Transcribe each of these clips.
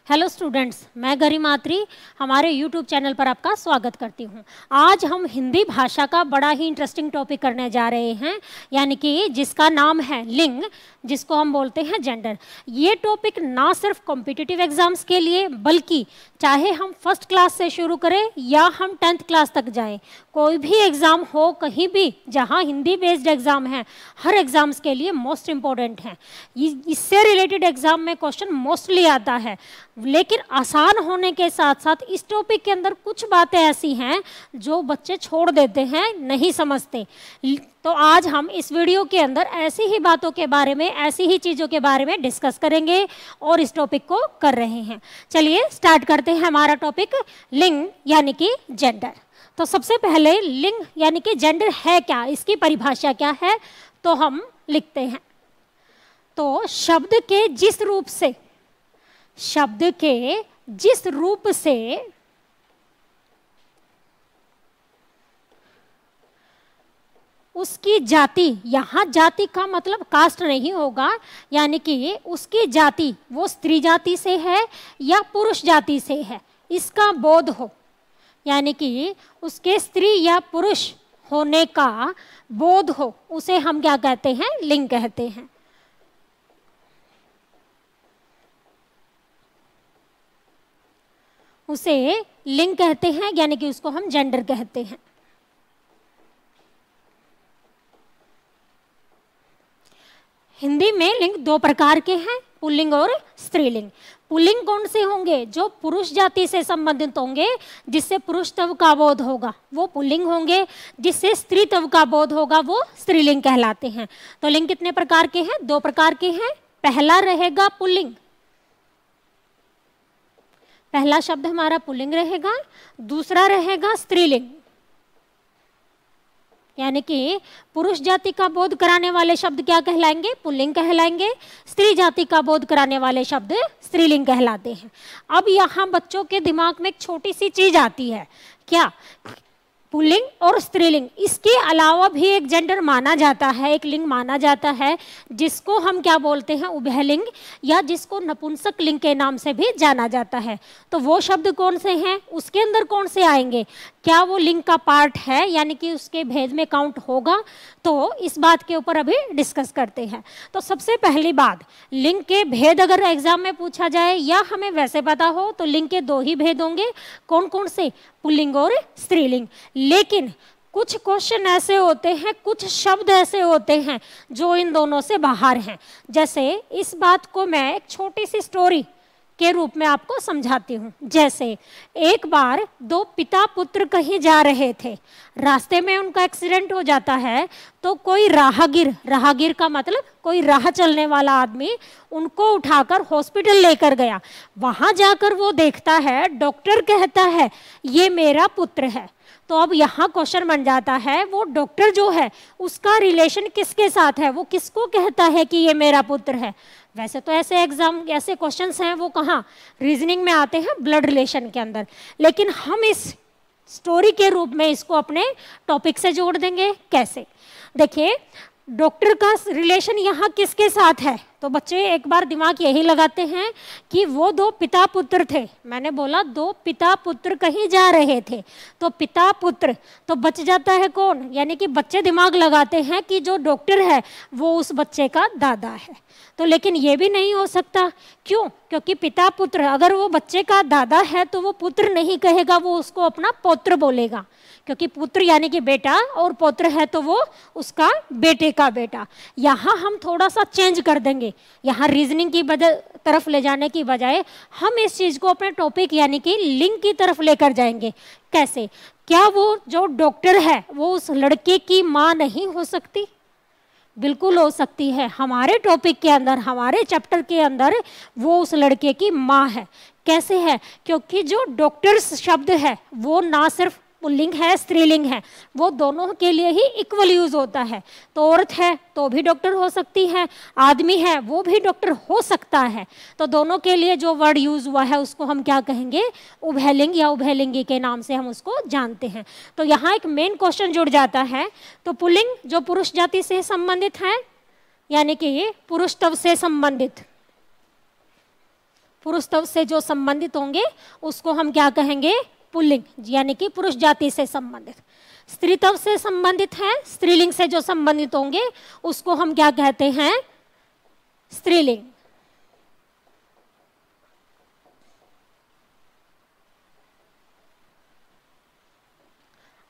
Hello students, मैं गरिमात्री हमारे YouTube channel पर आपका स्वागत करती हूँ। आज हम हिंदी भाषा का बड़ा ही इंटरेस्टिंग टॉपिक करने जा रहे हैं, यानी कि जिसका नाम है लिंग, जिसको हम बोलते हैं जेंडर। ये टॉपिक ना सिर्फ कॉम्पिटिटिव एग्जाम्स के लिए, बल्कि चाहे हम फर्स्ट क्लास से शुरू करें या हम 10th क्लास तक जाएं, कोई भी एग्ज़ाम हो कहीं भी जहाँ हिंदी बेस्ड एग्ज़ाम है, हर एग्ज़ाम्स के लिए मोस्ट इम्पॉर्टेंट है। इससे रिलेटेड एग्ज़ाम में क्वेश्चन मोस्टली आता है, लेकिन आसान होने के साथ साथ इस टॉपिक के अंदर कुछ बातें ऐसी हैं जो बच्चे छोड़ देते हैं, नहीं समझते। तो आज हम इस वीडियो के अंदर ऐसी ही बातों के बारे में, ऐसी ही चीज़ों के बारे में डिस्कस करेंगे और इस टॉपिक को कर रहे हैं। चलिए स्टार्ट करते हैं हमारा टॉपिक, लिंग यानी कि जेंडर। तो सबसे पहले लिंग यानी कि जेंडर है क्या, इसकी परिभाषा क्या है, तो हम लिखते हैं। तो शब्द के जिस रूप से उसकी जाति, यहाँ जाति का मतलब कास्ट नहीं होगा, यानी कि उसकी जाति वो स्त्री जाति से है या पुरुष जाति से है, इसका बोध हो, यानी कि उसके स्त्री या पुरुष होने का बोध हो, उसे हम क्या कहते हैं, लिंग कहते हैं। उसे लिंग कहते हैं, यानी कि उसको हम जेंडर कहते हैं। हिंदी में लिंग दो प्रकार के हैं, पुल्लिंग और स्त्रीलिंग। पुल्लिंग कौन से होंगे, जो पुरुष जाति से संबंधित होंगे, जिससे पुरुषत्व का बोध होगा, वो पुल्लिंग होंगे। जिससे स्त्रीत्व का बोध होगा, वो स्त्रीलिंग कहलाते हैं। तो लिंग कितने प्रकार के हैं, दो प्रकार के हैं। पहला रहेगा पुल्लिंग, पहला शब्द हमारा पुल्लिंग रहेगा। दूसरा रहेगा स्त्रीलिंग, यानी कि पुरुष जाति का बोध कराने वाले शब्द क्या कहलाएंगे, पुल्लिंग कहलाएंगे। स्त्री जाति का बोध कराने वाले शब्द स्त्रीलिंग कहलाते हैं। अब यहाँ बच्चों के दिमाग में एक छोटी सी चीज आती है, क्या, पुल्लिंग और स्त्रीलिंग, इसके अलावा भी एक जेंडर माना जाता है, एक लिंग माना जाता है, जिसको हम क्या बोलते हैं, उभयलिंग, या जिसको नपुंसक लिंग के नाम से भी जाना जाता है। तो वो शब्द कौन से हैं, उसके अंदर कौन से आएंगे, क्या वो लिंग का पार्ट है, यानी कि उसके भेद में काउंट होगा, तो इस बात के ऊपर अभी डिस्कस करते हैं। तो सबसे पहली बात, लिंग के भेद अगर एग्जाम में पूछा जाए या हमें वैसे पता हो, तो लिंग के दो ही भेद होंगे, कौन कौन से, पुल्लिंग और स्त्रीलिंग। लेकिन कुछ क्वेश्चन ऐसे होते हैं, कुछ शब्द ऐसे होते हैं जो इन दोनों से बाहर हैं। जैसे इस बात को मैं एक छोटी सी स्टोरी के रूप में आपको समझाती हूँ। जैसे एक बार दो पिता पुत्र कहीं जा रहे थे, रास्ते में उनका एक्सीडेंट हो जाता है, तो कोई राहगीर का मतलब कोई राह चलने वाला आदमी उनको उठाकर हॉस्पिटल लेकर गया। वहां जाकर वो देखता है, डॉक्टर कहता है ये मेरा पुत्र है। तो अब यहाँ क्वेश्चन बन जाता है, वो डॉक्टर जो है उसका रिलेशन किसके साथ है, वो किसको कहता है कि ये मेरा पुत्र है। वैसे तो ऐसे क्वेश्चंस हैं वो कहाँ, रीजनिंग में आते हैं, ब्लड रिलेशन के अंदर, लेकिन हम इस स्टोरी के रूप में इसको अपने टॉपिक से जोड़ देंगे। कैसे, देखिए डॉक्टर का रिलेशन यहाँ किसके साथ है, तो बच्चे एक बार दिमाग यही लगाते हैं कि वो दो पिता पुत्र थे। मैंने बोला दो पिता पुत्र कहीं जा रहे थे, तो पिता पुत्र, तो बच जाता है कौन, यानी कि बच्चे दिमाग लगाते हैं कि जो डॉक्टर है वो उस बच्चे का दादा है। तो लेकिन ये भी नहीं हो सकता, क्यों, क्योंकि पिता पुत्र, अगर वो बच्चे का दादा है तो वो पुत्र नहीं कहेगा, वो उसको अपना पौत्र बोलेगा, क्योंकि पुत्र यानी कि बेटा और पौत्र है तो वो उसका बेटे का बेटा। यहाँ हम थोड़ा सा चेंज कर देंगे, यहाँ रीजनिंग की तरफ ले जाने की बजाय हम इस चीज़ को अपने टॉपिक यानी कि लिंग की तरफ लेकर जाएंगे। कैसे, क्या वो जो डॉक्टर है वो उस लड़के की माँ नहीं हो सकती, बिल्कुल हो सकती है। हमारे टॉपिक के अंदर, हमारे चैप्टर के अंदर वो उस लड़के की माँ है। कैसे है, क्योंकि जो डॉक्टर शब्द है वो ना सिर्फ पुल्लिंग है, स्त्रीलिंग है, वो दोनों के लिए ही इक्वल यूज होता है। तो औरत है तो भी डॉक्टर हो सकती है, आदमी है वो भी डॉक्टर हो सकता है। तो दोनों के लिए जो वर्ड यूज हुआ है उसको हम क्या कहेंगे, उभयलिंग या उभयलिंगी के नाम से हम उसको जानते हैं। तो यहाँ एक मेन क्वेश्चन जुड़ जाता है। तो पुल्लिंग जो पुरुष जाति से संबंधित है, यानी कि पुरुषत्व से संबंधित, पुरुष तत्व से जो संबंधित होंगे उसको हम क्या कहेंगे? पुल्लिंग, यानी कि पुरुष जाति से संबंधित। स्त्री तत्व से संबंधित है, स्त्रीलिंग से जो संबंधित होंगे उसको हम क्या कहते हैं? स्त्रीलिंग।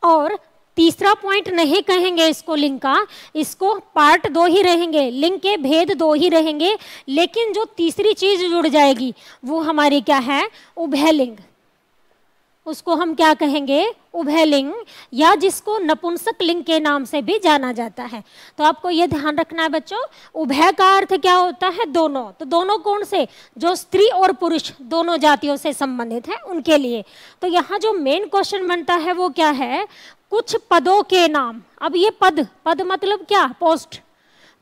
और तीसरा पॉइंट नहीं कहेंगे इसको लिंग का, इसको पार्ट 2 ही रहेंगे, लिंग के भेद 2 ही रहेंगे, लेकिन जो तीसरी चीज जुड़ जाएगी वो हमारी क्या है? उभयलिंग। उसको हम क्या कहेंगे? उभयलिंग, या जिसको नपुंसक लिंग के नाम से भी जाना जाता है। तो आपको ये ध्यान रखना है बच्चों, उभय का अर्थ क्या होता है? दोनों। तो दोनों कौन से? जो स्त्री और पुरुष दोनों जातियों से संबंधित है उनके लिए। तो यहाँ जो मेन क्वेश्चन बनता है वो क्या है? कुछ पदों के नाम। अब ये पद, पद मतलब क्या? पोस्ट।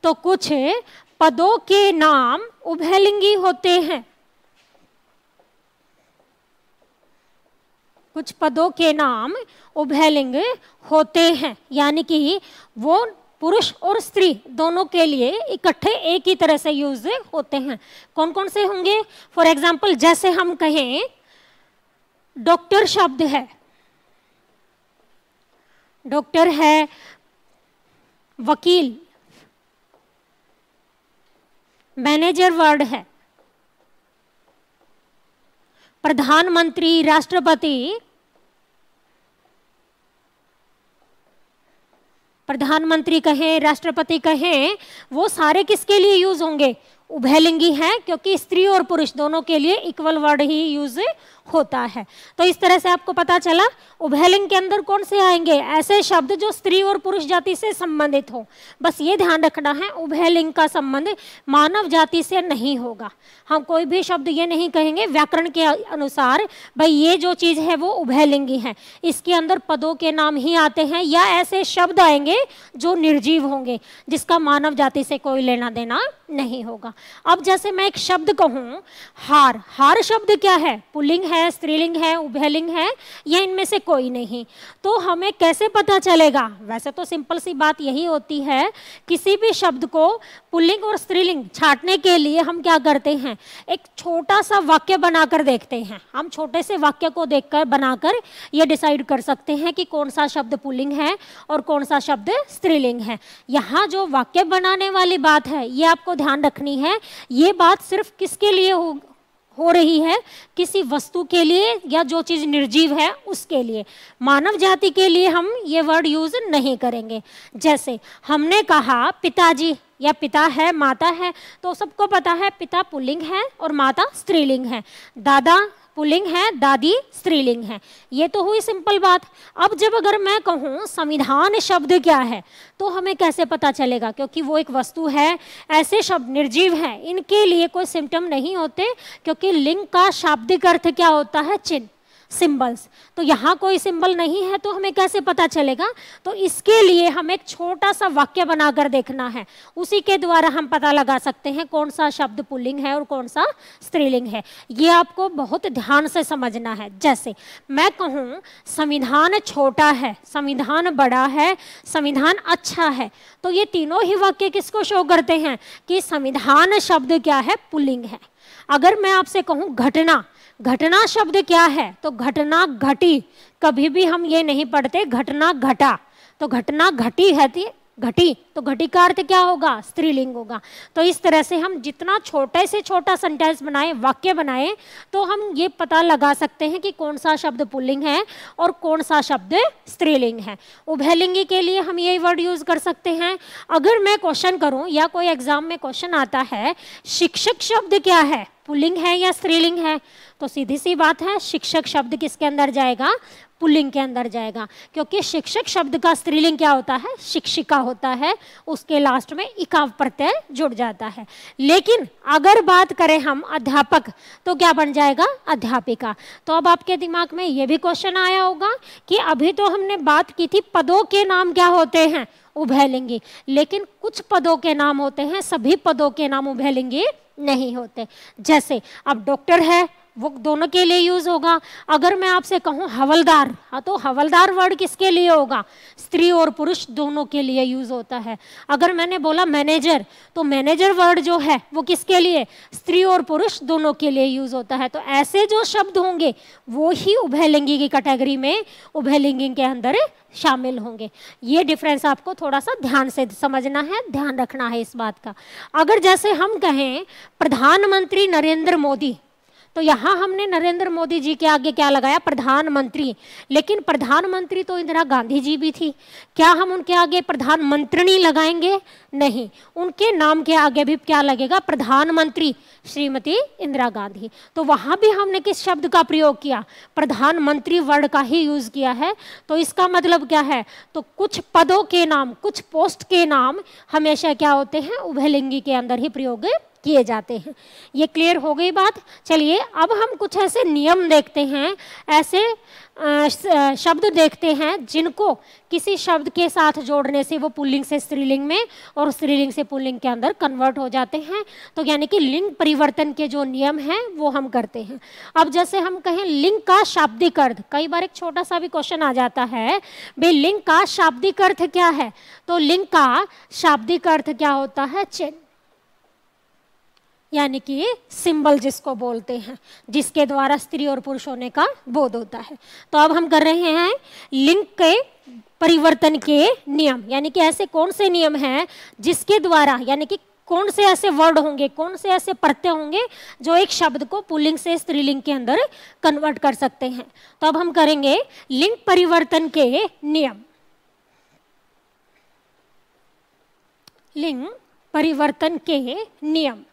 तो कुछ पदों के नाम उभयलिंगी होते हैं। कुछ पदों के नाम उभयलिंग होते हैं, यानी कि वो पुरुष और स्त्री दोनों के लिए इकट्ठे एक ही तरह से यूज होते हैं। कौन कौन से होंगे? फॉर एग्जाम्पल, जैसे हम कहें डॉक्टर शब्द है, डॉक्टर है, वकील, मैनेजर वर्ड है, प्रधानमंत्री, राष्ट्रपति, प्रधानमंत्री कहें, राष्ट्रपति कहें, वो सारे किसके लिए यूज होंगे? उभयलिंगी हैं, क्योंकि स्त्री और पुरुष दोनों के लिए इक्वल वर्ड ही यूज होता है। तो इस तरह से आपको पता चला उभयलिंग के अंदर कौन से आएंगे? ऐसे शब्द जो स्त्री और पुरुष जाति से संबंधित हो। बस ये ध्यान रखना है, उभयलिंग का संबंध मानव जाति से नहीं होगा। हम कोई भी शब्द ये नहीं कहेंगे व्याकरण के अनुसार भाई ये जो चीज है वो उभयलिंगी है। इसके अंदर पदों के नाम ही आते हैं, या ऐसे शब्द आएंगे जो निर्जीव होंगे, जिसका मानव जाति से कोई लेना देना नहीं होगा। अब जैसे मैं एक शब्द कहूं हार, हार शब्द क्या है? पुल्लिंग है, स्त्रीलिंग है, उभयलिंग है, या इनमें से कोई नहीं? तो हमें कैसे पता चलेगा? वैसे तो सिंपल सी बात यही होती है, किसी भी शब्द को पुल्लिंग और स्त्रीलिंग छांटने के लिए हम क्या करते हैं? एक छोटा सा वाक्य बनाकर देखते हैं। हम छोटे से वाक्य को देखकर बनाकर ये डिसाइड कर सकते हैं कि कौन सा शब्द पुल्लिंग है और कौन सा शब्द स्त्रीलिंग है। यहाँ जो वाक्य बनाने वाली बात है ये आपको ध्यान रखनी है, ये बात सिर्फ किसके लिए हो रही है? किसी वस्तु के लिए, या जो चीज निर्जीव है उसके लिए। मानव जाति के लिए हम ये वर्ड यूज नहीं करेंगे। जैसे हमने कहा पिताजी, या पिता है, माता है, तो सबको पता है पिता पुल्लिंग है और माता स्त्रीलिंग है। दादा पुल्लिंग है, दादी स्त्रीलिंग है। ये तो हुई सिंपल बात। अब जब अगर मैं कहूँ संविधान शब्द क्या है, तो हमें कैसे पता चलेगा? क्योंकि वो एक वस्तु है, ऐसे शब्द निर्जीव हैं, इनके लिए कोई सिम्टम नहीं होते, क्योंकि लिंग का शाब्दिक अर्थ क्या होता है? चिन्ह, सिंबल्स। तो यहाँ कोई सिंबल नहीं है, तो हमें कैसे पता चलेगा? तो इसके लिए हम एक छोटा सा वाक्य बनाकर देखना है, उसी के द्वारा हम पता लगा सकते हैं कौन सा शब्द पुल्लिंग है और कौन सा स्त्रीलिंग है। ये आपको बहुत ध्यान से समझना है। जैसे मैं कहूँ संविधान छोटा है, संविधान बड़ा है, संविधान अच्छा है, तो ये तीनों ही वाक्य किसको शो करते हैं? कि संविधान शब्द क्या है? पुल्लिंग है। अगर मैं आपसे कहूँ घटना, घटना शब्द क्या है? तो घटना घटी। कभी भी हम ये नहीं पढ़ते घटना घटा, तो घटना घटी है, घटी, तो घटी का अर्थ क्या होगा? स्त्रीलिंग होगा। तो इस तरह से हम जितना छोटे से छोटा सेंटेंस बनाए, वाक्य बनाए, तो हम ये पता लगा सकते हैं कि कौन सा शब्द पुल्लिंग है और कौन सा शब्द स्त्रीलिंग है। उभयलिंगी के लिए हम यही वर्ड यूज कर सकते हैं। अगर मैं क्वेश्चन करूं या कोई एग्जाम में क्वेश्चन आता है शिक्षक शब्द क्या है? पुल्लिंग है या स्त्रीलिंग है? तो सीधी सी बात है, शिक्षक शब्द किसके अंदर जाएगा? पुल्लिंग के अंदर जाएगा, क्योंकि शिक्षक शब्द का स्त्रीलिंग क्या होता है? शिक्षिका होता है, उसके लास्ट में इकाव प्रत्यय जुड़ जाता है। लेकिन अगर बात करें हम अध्यापक, तो क्या बन जाएगा? अध्यापिका। तो अब आपके दिमाग में ये भी क्वेश्चन आया होगा कि अभी तो हमने बात की थी पदों के नाम क्या होते हैं? उभयलिंगी। लेकिन कुछ पदों के नाम होते हैं, सभी पदों के नाम उभयलिंगी नहीं होते। जैसे अब डॉक्टर है, वो दोनों के लिए यूज होगा। अगर मैं आपसे कहूँ हवलदार, हाँ तो हवलदार वर्ड किसके लिए होगा? स्त्री और पुरुष दोनों के लिए यूज होता है। अगर मैंने बोला मैनेजर, तो मैनेजर वर्ड जो है वो किसके लिए? स्त्री और पुरुष दोनों के लिए यूज होता है। तो ऐसे जो शब्द होंगे वो ही उभयलिंगी की कैटेगरी में, उभयलिंगी के अंदर शामिल होंगे। ये डिफरेंस आपको थोड़ा सा ध्यान से समझना है, ध्यान रखना है इस बात का। अगर जैसे हम कहें प्रधानमंत्री नरेंद्र मोदी, तो यहाँ हमने नरेंद्र मोदी जी के आगे क्या लगाया? प्रधानमंत्री। लेकिन प्रधानमंत्री तो इंदिरा गांधी जी भी थी, क्या हम उनके आगे प्रधानमंत्री लगाएंगे? नहीं, उनके नाम के आगे भी क्या लगेगा? प्रधानमंत्री श्रीमती इंदिरा गांधी। तो वहां भी हमने किस शब्द का प्रयोग किया? प्रधानमंत्री वर्ड का ही यूज किया है। तो इसका मतलब क्या है? तो कुछ पदों के नाम, कुछ पोस्ट के नाम हमेशा क्या होते हैं? उभयलिंगी के अंदर ही प्रयोग किए जाते हैं। ये क्लियर हो गई बात? चलिए अब हम कुछ ऐसे नियम देखते हैं, ऐसे शब्द देखते हैं जिनको किसी शब्द के साथ जोड़ने से वो पुल्लिंग से स्त्रीलिंग में और स्त्रीलिंग से पुल्लिंग के अंदर कन्वर्ट हो जाते हैं। तो यानी कि लिंग परिवर्तन के जो नियम हैं वो हम करते हैं। अब जैसे हम कहें लिंग का शाब्दिक अर्थ, कई बार एक छोटा सा भी क्वेश्चन आ जाता है, भाई लिंग का शाब्दिक अर्थ क्या है? तो लिंग का शाब्दिक अर्थ क्या होता है? चिन्ह, यानी कि सिंबल जिसको बोलते हैं, जिसके द्वारा स्त्री और पुरुष होने का बोध होता है। तो अब हम कर रहे हैं लिंग के परिवर्तन के नियम, यानी कि ऐसे कौन से नियम हैं जिसके द्वारा, यानी कि कौन से ऐसे वर्ड होंगे, कौन से ऐसे प्रत्यय होंगे जो एक शब्द को पुल्लिंग से स्त्रीलिंग के अंदर कन्वर्ट कर सकते हैं। तो अब हम करेंगे लिंग परिवर्तन के नियम। लिंग परिवर्तन के नियम।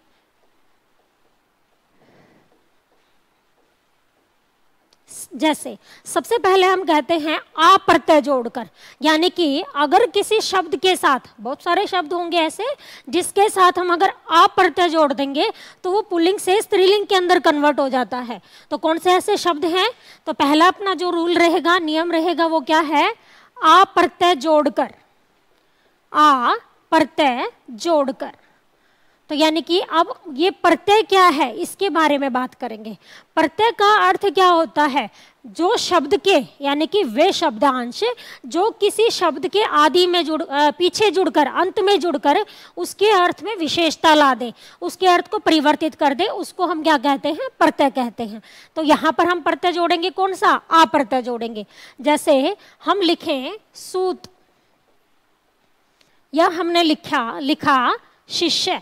जैसे सबसे पहले हम कहते हैं आ प्रत्यय जोड़कर, यानी कि अगर किसी शब्द के साथ, बहुत सारे शब्द होंगे ऐसे जिसके साथ हम अगर आ प्रत्यय जोड़ देंगे तो वो पुल्लिंग से स्त्रीलिंग के अंदर कन्वर्ट हो जाता है। तो कौन से ऐसे शब्द हैं? तो पहला अपना जो रूल रहेगा, नियम रहेगा, वो क्या है? आ प्रत्यय जोड़कर, आ प्रत्यय जोड़कर। तो यानी कि अब ये प्रत्यय क्या है इसके बारे में बात करेंगे। प्रत्यय का अर्थ क्या होता है? जो शब्द के, यानी कि वे शब्दांश जो किसी शब्द के आदि में पीछे जुड़कर, अंत में जुड़कर उसके अर्थ में विशेषता ला दे, उसके अर्थ को परिवर्तित कर दे, उसको हम क्या कहते हैं? प्रत्यय कहते हैं। तो यहाँ पर हम प्रत्यय जोड़ेंगे कौन सा? आ प्रत्यय जोड़ेंगे। जैसे हम लिखें सूत, या हमने लिखा शिष्य,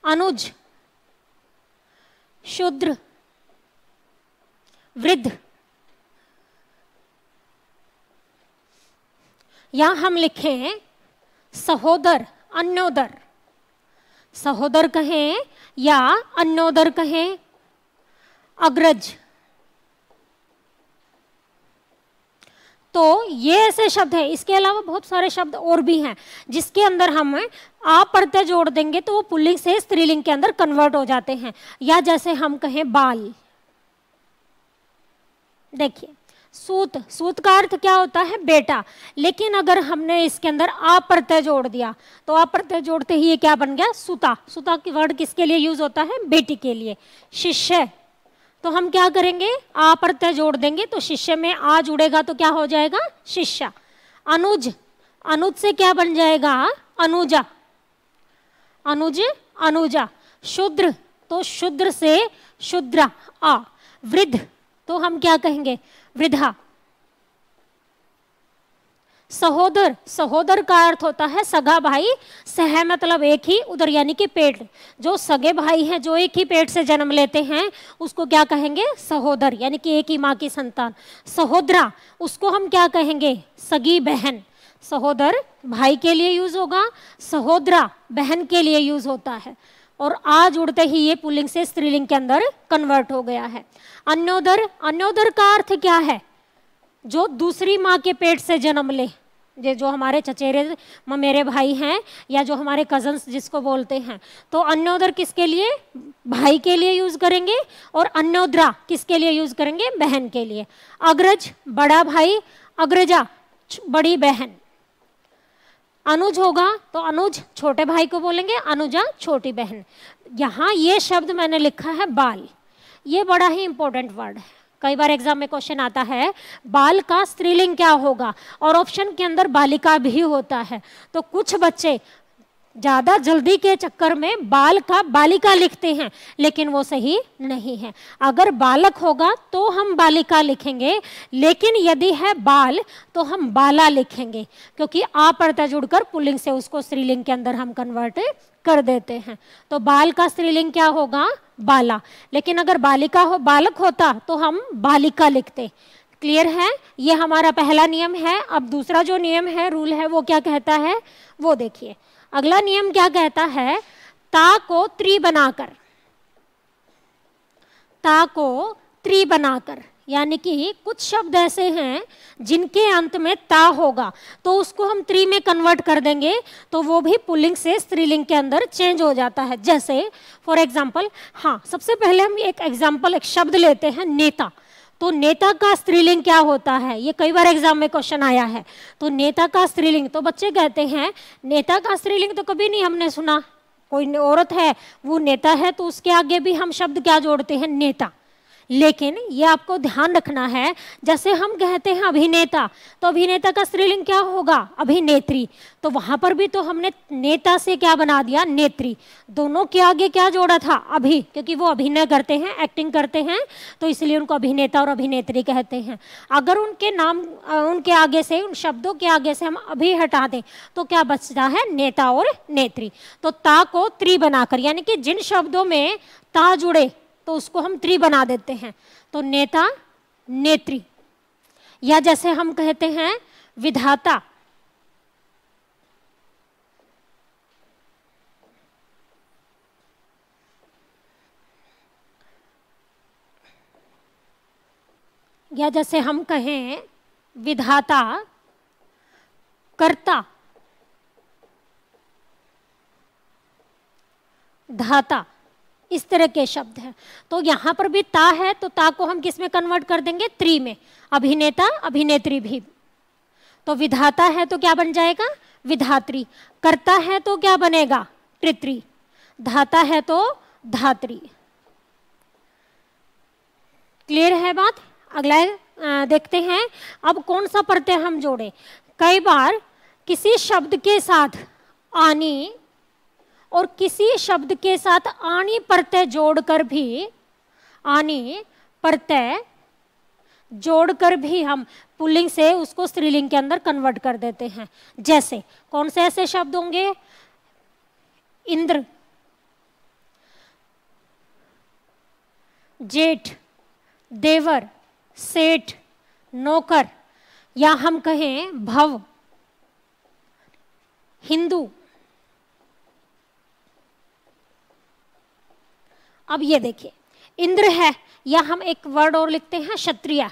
अनुज, शूद्र, वृद्ध, या हम लिखें सहोदर, अन्योदर, सहोदर कहें या अन्योदर कहें, अग्रज। तो ये ऐसे शब्द हैं। इसके अलावा बहुत सारे शब्द और भी हैं जिसके अंदर हम आ प्रत्यय जोड़ देंगे तो वो पुल्लिंग से स्त्रीलिंग के अंदर कन्वर्ट हो जाते हैं। या जैसे हम कहें बाल, देखिए सूत, सूत का अर्थ क्या होता है? बेटा। लेकिन अगर हमने इसके अंदर आ प्रत्यय जोड़ दिया तो आ प्रत्यय जोड़ते ही ये क्या बन गया? सुता। सुता की वर्ड किसके लिए यूज होता है? बेटी के लिए। शिष्य, तो हम क्या करेंगे? आ प्रत्यय जोड़ देंगे तो शिष्य में आ जुड़ेगा तो क्या हो जाएगा? शिष्या। अनुज, अनुज से क्या बन जाएगा? अनुजा, अनुज, अनुजा। शूद्र, तो शूद्र से शूद्रा, आ। वृद्ध, तो हम क्या कहेंगे? वृद्धा। सहोदर, सहोदर का अर्थ होता है सगा भाई, सह मतलब एक ही, उधर यानी कि पेट। जो सगे भाई हैं, जो एक ही पेट से जन्म लेते हैं, उसको क्या कहेंगे? सहोदर, यानी कि एक ही माँ की संतान। सहोदरा, उसको हम क्या कहेंगे? सगी बहन। सहोदर भाई के लिए यूज होगा, सहोदरा बहन के लिए यूज होता है। और आ जुड़ते ही ये पुल्लिंग से स्त्रीलिंग के अंदर कन्वर्ट हो गया है। अन्योदर, अन्योदर का अर्थ क्या है? जो दूसरी माँ के पेट से जन्म ले, जो हमारे चचेरे ममेरे भाई हैं या जो हमारे कजन्स जिसको बोलते हैं। तो अन्योदर किसके लिए? भाई के लिए यूज करेंगे। और अन्योदरा किसके लिए यूज करेंगे? बहन के लिए। अग्रज, बड़ा भाई। अग्रजा, बड़ी बहन। अनुज होगा तो अनुज छोटे भाई को बोलेंगे, अनुजा छोटी बहन। यहाँ ये शब्द मैंने लिखा है बाल, ये बड़ा ही इंपॉर्टेंट वर्ड है। कई बार एग्जाम में क्वेश्चन आता है बाल का स्त्रीलिंग क्या होगा, और ऑप्शन के अंदर बालिका भी होता है। तो कुछ बच्चे ज़्यादा जल्दी के चक्कर में बाल का बालिका लिखते हैं, लेकिन वो सही नहीं है। अगर बालक होगा तो हम बालिका लिखेंगे, लेकिन यदि है बाल तो हम बाला लिखेंगे, क्योंकि आ प्रत्यय जुड़कर पुल्लिंग से उसको स्त्रीलिंग के अंदर हम कन्वर्ट कर देते हैं। तो बाल का स्त्रीलिंग क्या होगा, बाला। लेकिन अगर बालिका हो बालक होता तो हम बालिका लिखते। क्लियर है, ये हमारा पहला नियम है। अब दूसरा जो नियम है, रूल है, वो क्या कहता है वो देखिए। अगला नियम क्या कहता है, ता को त्री बनाकर, ता को त्री बनाकर, यानी कि कुछ शब्द ऐसे हैं जिनके अंत में ता होगा तो उसको हम त्री में कन्वर्ट कर देंगे, तो वो भी पुल्लिंग से स्त्रीलिंग के अंदर चेंज हो जाता है। जैसे फॉर एग्जाम्पल, हाँ सबसे पहले हम एक एग्जाम्पल, एक शब्द लेते हैं नेता। तो नेता का स्त्रीलिंग क्या होता है, ये कई बार एग्जाम में क्वेश्चन आया है। तो नेता का स्त्रीलिंग, तो बच्चे कहते हैं नेता का स्त्रीलिंग तो कभी नहीं हमने सुना, कोई औरत है वो नेता है तो उसके आगे भी हम शब्द क्या जोड़ते हैं, नेता। लेकिन ये आपको ध्यान रखना है, जैसे हम कहते हैं अभिनेता, तो अभिनेता का स्त्रीलिंग क्या होगा, अभिनेत्री। तो वहां पर भी तो हमने नेता से क्या बना दिया, नेत्री। दोनों के आगे क्या जोड़ा था, अभी, क्योंकि वो अभिनय करते हैं, एक्टिंग करते हैं, तो इसलिए उनको अभिनेता और अभिनेत्री कहते हैं। अगर उनके नाम, उनके आगे से, उन शब्दों के आगे से हम अभी हटा दें तो क्या बचता है, नेता और नेत्री। तो ता को त्री बनाकर, यानी कि जिन शब्दों में ता जुड़े तो उसको हम त्री बना देते हैं। तो नेता, नेत्री। या जैसे हम कहते हैं विधाता, या जैसे हम कहें विधाता, कर्ता, धाता, इस तरह के शब्द हैं। तो यहां पर भी ता है तो ता को हम किस में कन्वर्ट कर देंगे, त्री में। अभिनेता, अभिनेत्री भी। तो विधाता है तो क्या बन जाएगा, विधात्री। कर्ता है तो क्या बनेगा, कृत्री। धाता है तो धात्री। क्लियर है बात। अगला देखते हैं, अब कौन सा प्रत्यय हम जोड़े। कई बार किसी शब्द के साथ आनी और किसी शब्द के साथ आनी प्रत्यय जोड़कर भी, आनी प्रत्यय जोड़कर भी हम पुल्लिंग से उसको स्त्रीलिंग के अंदर कन्वर्ट कर देते हैं। जैसे कौन से ऐसे शब्द होंगे, इंद्र, जेठ, देवर, सेठ, नौकर, या हम कहें भव, हिंदू। अब ये देखिए, इंद्र है, या हम एक वर्ड और लिखते हैं क्षत्रिय।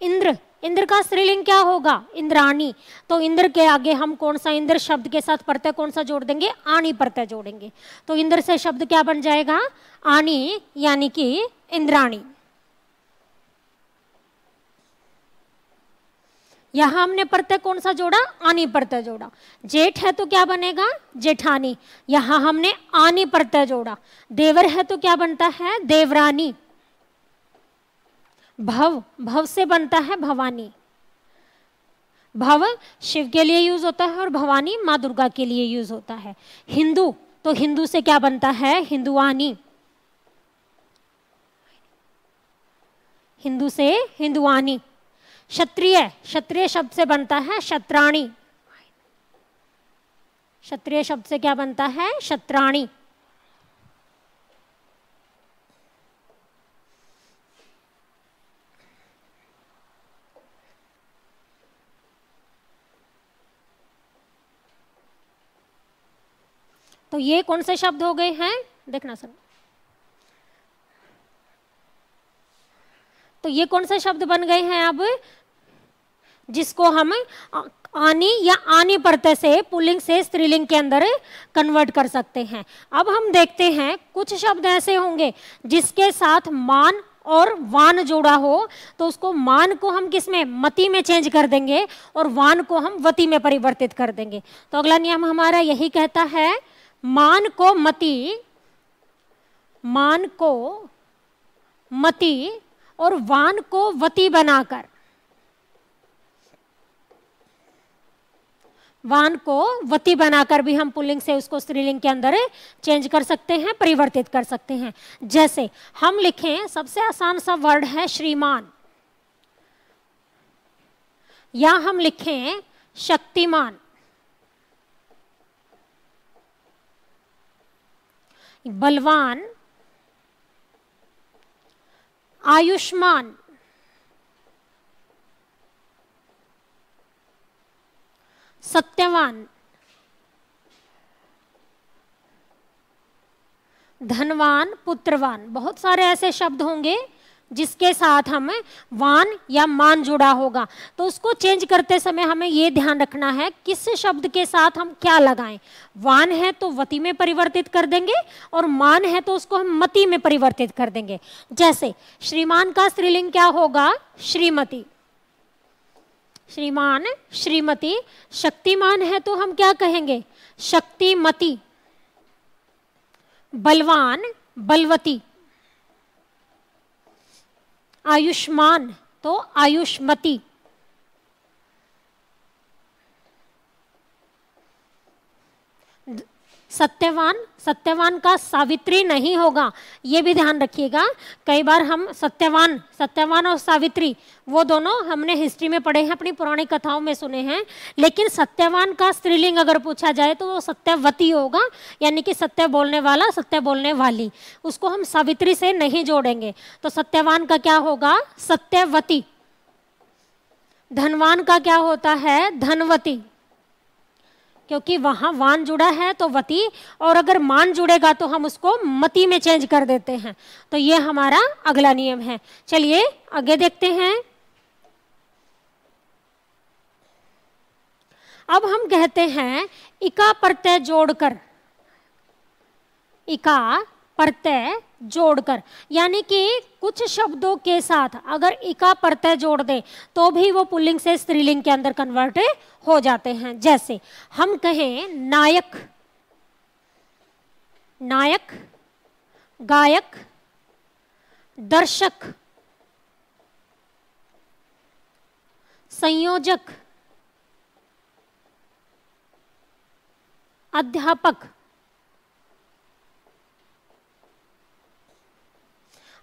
इंद्र, इंद्र का स्त्रीलिंग क्या होगा, इंद्राणी। तो इंद्र के आगे हम कौन सा, इंद्र शब्द के साथ प्रत्यय कौन सा जोड़ देंगे, आनी प्रत्यय जोड़ेंगे। तो इंद्र से शब्द क्या बन जाएगा, आनी, यानी कि इंद्राणी। यहां हमने प्रत्यय कौन सा जोड़ा, आनी प्रत्यय जोड़ा। जेठ है तो क्या बनेगा, जेठानी। यहां हमने आनी प्रत्यय जोड़ा। देवर है तो क्या बनता है, देवरानी। भव, भव से बनता है भवानी। भव शिव के लिए यूज होता है और भवानी माँ दुर्गा के लिए यूज होता है। हिंदू, तो हिंदू से क्या बनता है, हिंदुआनी। हिंदू से हिंदुआनी। क्षत्रिय, क्षत्रिय शब्द से बनता है क्षत्राणी। क्षत्रिय शब्द से क्या बनता है, क्षत्राणी। तो ये कौन से शब्द हो गए हैं, देखना सर। तो ये कौन से शब्द बन गए हैं अब, जिसको हम आनी या आनी प्रत्यय से पुल्लिंग से स्त्रीलिंग के अंदर कन्वर्ट कर सकते हैं। अब हम देखते हैं कुछ शब्द ऐसे होंगे जिसके साथ मान और वान जोड़ा हो तो उसको मान को हम किस में, मति में चेंज कर देंगे और वान को हम वति में परिवर्तित कर देंगे। तो अगला नियम हमारा यही कहता है, मान को मति और वान को वति बनाकर, वान को वति बनाकर भी हम पुल्लिंग से उसको स्त्रीलिंग के अंदर चेंज कर सकते हैं, परिवर्तित कर सकते हैं। जैसे हम लिखें, सबसे आसान सा वर्ड है श्रीमान, या हम लिखें शक्तिमान, बलवान, आयुष्मान, सत्यवान, धनवान, पुत्रवान। बहुत सारे ऐसे शब्द होंगे जिसके साथ हमें वान या मान जुड़ा होगा, तो उसको चेंज करते समय हमें ये ध्यान रखना है किस शब्द के साथ हम क्या लगाएं। वान है तो वति में परिवर्तित कर देंगे और मान है तो उसको हम मति में परिवर्तित कर देंगे। जैसे श्रीमान का स्त्रीलिंग क्या होगा, श्रीमती, श्रीमान, श्रीमती। शक्तिमान है तो हम क्या कहेंगे, शक्तिमती। बलवान, बलवती। आयुष्मान तो आयुष्मती। सत्यवान, सत्यवान का सावित्री नहीं होगा, ये भी ध्यान रखिएगा। कई बार हम सत्यवान और सावित्री वो दोनों हमने हिस्ट्री में पढ़े हैं, अपनी पुरानी कथाओं में सुने हैं, लेकिन सत्यवान का स्त्रीलिंग अगर पूछा जाए तो वो सत्यवती होगा, यानी कि सत्य बोलने वाला, सत्य बोलने वाली। उसको हम सावित्री से नहीं जोड़ेंगे, तो सत्यवान का क्या होगा, सत्यवती। धनवान का क्या होता है, धनवती, क्योंकि वहां वान जुड़ा है तो वती, और अगर मान जुड़ेगा तो हम उसको मति में चेंज कर देते हैं। तो ये हमारा अगला नियम है। चलिए आगे देखते हैं। अब हम कहते हैं इका प्रत्यय जोड़कर, इका प्रत्यय जोड़कर, यानी कि कुछ शब्दों के साथ अगर इका प्रत्यय जोड़ दें तो भी वो पुल्लिंग से स्त्रीलिंग के अंदर कन्वर्ट हो जाते हैं। जैसे हम कहें नायक, नायक, गायक, दर्शक, संयोजक, अध्यापक।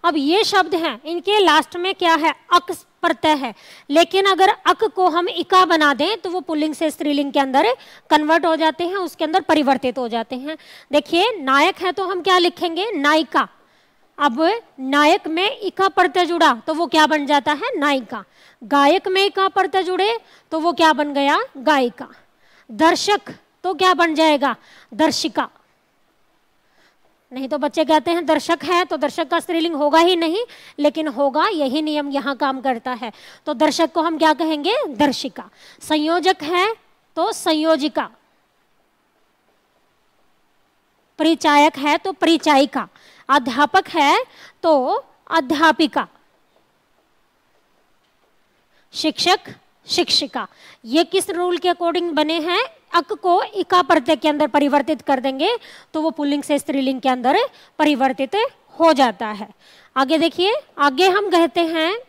अब ये शब्द हैं, इनके लास्ट में क्या है, अक प्रत्यय है, लेकिन अगर अक को हम इका बना दें तो वो पुल्लिंग से स्त्रीलिंग के अंदर कन्वर्ट हो जाते हैं, उसके अंदर परिवर्तित हो जाते हैं। देखिए नायक है तो हम क्या लिखेंगे, नायिका। अब नायक में इका प्रत्यय जुड़ा तो वो क्या बन जाता है, नायिका। गायक में इका प्रत्यय जुड़े तो वो क्या बन गया, गायिका। दर्शक तो क्या बन जाएगा, दर्शिका। नहीं तो बच्चे कहते हैं दर्शक है तो दर्शक का स्त्रीलिंग होगा ही नहीं, लेकिन होगा, यही नियम यहाँ काम करता है। तो दर्शक को हम क्या कहेंगे, दर्शिका। संयोजक है तो संयोजिका। परिचायक है तो परिचायिका। अध्यापक है तो अध्यापिका। शिक्षक, शिक्षिका। ये किस रूल के अकॉर्डिंग बने हैं, अक को इका प्रत्यय के अंदर परिवर्तित कर देंगे तो वो पुल्लिंग से स्त्रीलिंग के अंदर परिवर्तित हो जाता है। आगे देखिए, आगे हम कहते हैं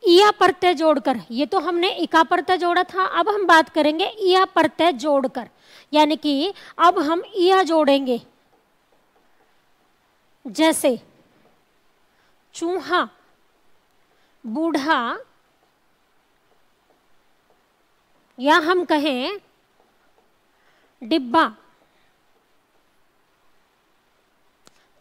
इया प्रत्यय जोड़कर। ये तो हमने इका प्रत्यय जोड़ा था, अब हम बात करेंगे इया प्रत्यय जोड़कर, यानी कि अब हम इया जोड़ेंगे। जैसे चूहा, बूढ़ा, या हम कहें डिब्बा।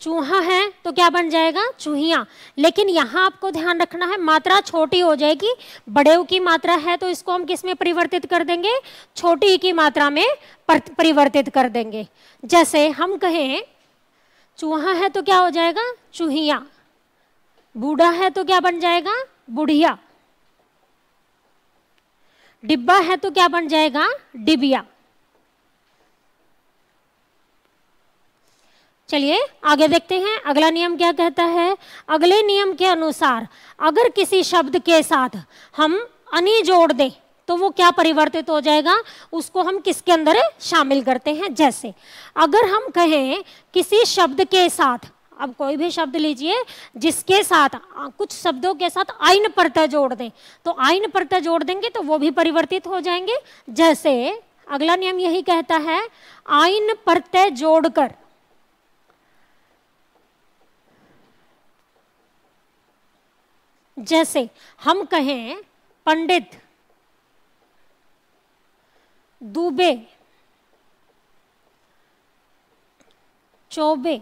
चूहा है तो क्या बन जाएगा, चूहिया। लेकिन यहां आपको ध्यान रखना है, मात्रा छोटी हो जाएगी। बड़े ऊ की मात्रा है तो इसको हम किस में परिवर्तित कर देंगे, छोटी ई की मात्रा में परिवर्तित कर देंगे। जैसे हम कहें चूहा है तो क्या हो जाएगा, चूहिया। बूढ़ा है तो क्या बन जाएगा, बुढ़िया। डिब्बा है तो क्या बन जाएगा, डिबिया। चलिए आगे देखते हैं अगला नियम क्या कहता है। अगले नियम के अनुसार अगर किसी शब्द के साथ हम अनि जोड़ दें तो वो क्या परिवर्तित हो जाएगा, उसको हम किसके अंदर शामिल करते हैं। जैसे अगर हम कहें किसी शब्द के साथ, अब कोई भी शब्द लीजिए जिसके साथ कुछ शब्दों के साथ आइन प्रत्यय जोड़ दें, तो आइन प्रत्यय जोड़ देंगे तो वो भी परिवर्तित हो जाएंगे। जैसे अगला नियम यही कहता है, आइन प्रत्यय जोड़कर जैसे हम कहें पंडित, दुबे, चौबे,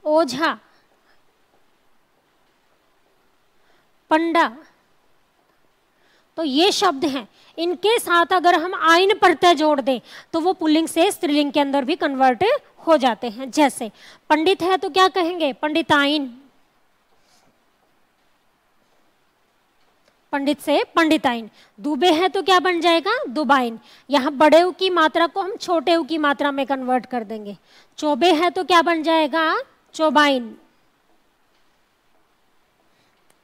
ओझा, पंडा, तो ये शब्द हैं, इनके साथ अगर हम आइन प्रत्यय जोड़ दें तो वो पुल्लिंग से स्त्रीलिंग के अंदर भी कन्वर्ट हो जाते हैं। जैसे पंडित है तो क्या कहेंगे, पंडिताइन, पंडित से पंडिताइन। दुबे है तो क्या बन जाएगा, दुबाइन। यहाँ बड़े ऊ की मात्रा को हम छोटे ऊ की मात्रा में कन्वर्ट कर देंगे। चौबे है तो क्या बन जाएगा, चौबाइन।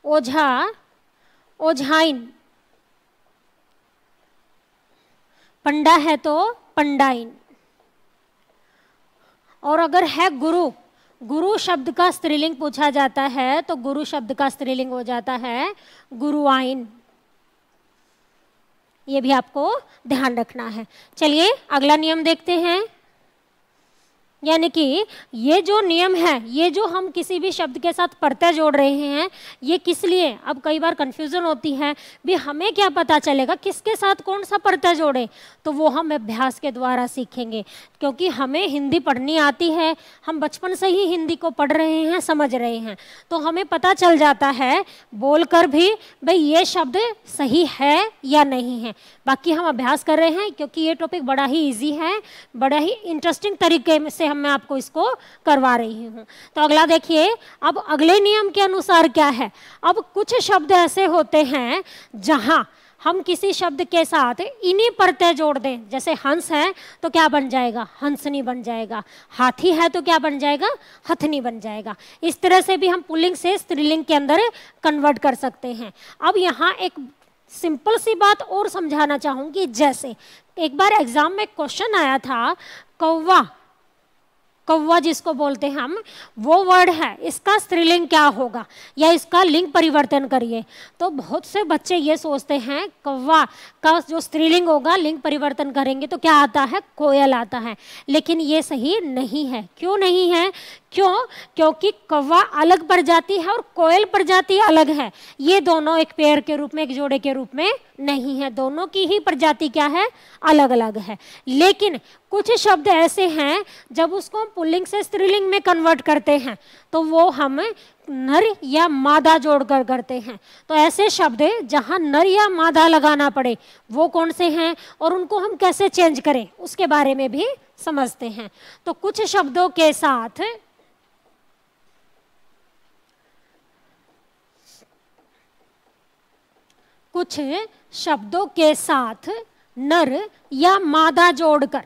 ओझा, ओझाइन। पंडा है तो पंडाइन। और अगर है गुरु, गुरु शब्द का स्त्रीलिंग पूछा जाता है तो गुरु शब्द का स्त्रीलिंग हो जाता है गुरुआइन। ये भी आपको ध्यान रखना है। चलिए अगला नियम देखते हैं। यानी कि ये जो नियम है, ये जो हम किसी भी शब्द के साथ प्रत्यय जोड़ रहे हैं, ये किस लिए, अब कई बार कंफ्यूजन होती है भी हमें क्या पता चलेगा किसके साथ कौन सा प्रत्यय जोड़े, तो वो हम अभ्यास के द्वारा सीखेंगे। क्योंकि हमें हिंदी पढ़नी आती है, हम बचपन से ही हिंदी को पढ़ रहे हैं, समझ रहे हैं, तो हमें पता चल जाता है बोलकर भी भाई ये शब्द सही है या नहीं है। बाकी हम अभ्यास कर रहे हैं क्योंकि ये टॉपिक बड़ा ही ईजी है, बड़ा ही इंटरेस्टिंग तरीके से मैं आपको इसको करवा रही हूँ। तो अगला देखिए, अब अगले नियम के अनुसार क्या है। अब कुछ शब्द ऐसे होते हैं जहां हम किसी शब्द के साथ इन्हीं प्रत्यय जोड़ दें। जैसे हंस है तो क्या बन जाएगा, हंसनी बन जाएगा। हाथी है तो क्या बन जाएगा, हथनी बन जाएगा। इस तरह से भी हम पुल्लिंग से स्त्रीलिंग के अंदर कन्वर्ट कर सकते हैं। अब यहाँ एक सिंपल सी बात और समझाना चाहूंगी। जैसे एक बार एग्जाम में क्वेश्चन आया था, कौवा, कौवा जिसको बोलते हैं हम, वो वर्ड है, इसका स्त्रीलिंग क्या होगा या इसका लिंग परिवर्तन करिए। तो बहुत से बच्चे ये सोचते हैं कौवा का जो स्त्रीलिंग होगा लिंग परिवर्तन करेंगे तो क्या आता है, कोयल आता है। लेकिन ये सही नहीं है। क्यों नहीं है, क्यों, क्योंकि कौवा अलग प्रजाति है और कोयल प्रजाति अलग है। ये दोनों एक पेयर के रूप में, एक जोड़े के रूप में नहीं है। दोनों की ही प्रजाति क्या है, अलग अलग है। लेकिन कुछ शब्द ऐसे हैं जब उसको हम पुल्लिंग से स्त्रीलिंग में कन्वर्ट करते हैं तो वो हम नर या मादा जोड़कर करते हैं। तो ऐसे शब्द जहां नर या मादा लगाना पड़े वो कौन से हैं और उनको हम कैसे चेंज करें उसके बारे में भी समझते हैं। तो कुछ शब्दों के साथ नर या मादा जोड़कर,